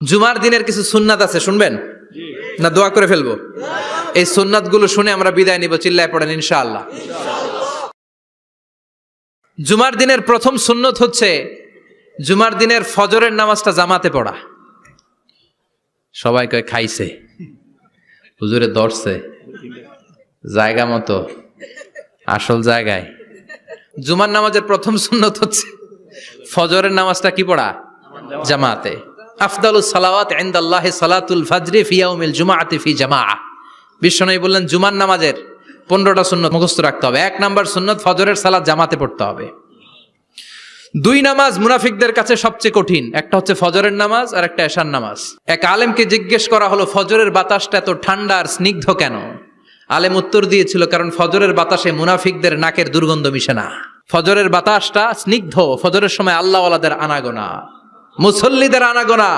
জুমার দিনের কিছু সুন্নাত আছে, শুনবেন না দোয়া করে ফেলবো? এই সুন্নাত গুলো শুনে আমরা বিদায় নিব, চিল্লায় পড়েন ইনশাআল্লাহ। জুমার দিনের প্রথম সুন্নত হচ্ছে জুমার দিনের ফজরের নামাজটা জামাতে পড়া। সবাই কয় খাইছে, হুজুরে ধরছে জায়গা মতো, আসল জায়গায়। জুমার নামাজের প্রথম সুন্নত হচ্ছে ফজরের নামাজটা কি পড়া? জামাতে। আফদালুস সালাওয়াত ইনদাল্লাহি সালাতুল ফাজরি ফি ইয়াউমিল জুমআতি ফি জামাআহ। বিশ্বনবী বললেন জুমার নামাজের 15টা সুন্নত মুখস্থ রাখতে হবে। 1 নাম্বার সুন্নত ফজরের সালাত জামাতে পড়তে হবে। 2 নামাজ মুনাফিকদের কাছে সবচেয়ে কঠিন, একটা হচ্ছে ফজরের নামাজ আর একটা এশার নামাজ। এক আলেমকে জিজ্ঞেস করা হলো ফজরের বাতাসটা এত ঠান্ডা আর স্নিগ্ধ কেন? আলেম উত্তর দিয়েছিল, কারণ ফজরের বাতাসে মুনাফিকদের নাকের দুর্গন্ধ মিশে না। ফজরের বাতাসটা স্নিগ্ধ, ফজরের সময় আল্লাহওয়ালাদের আনাগোনা, মুসল্লিদের আনাগোনা,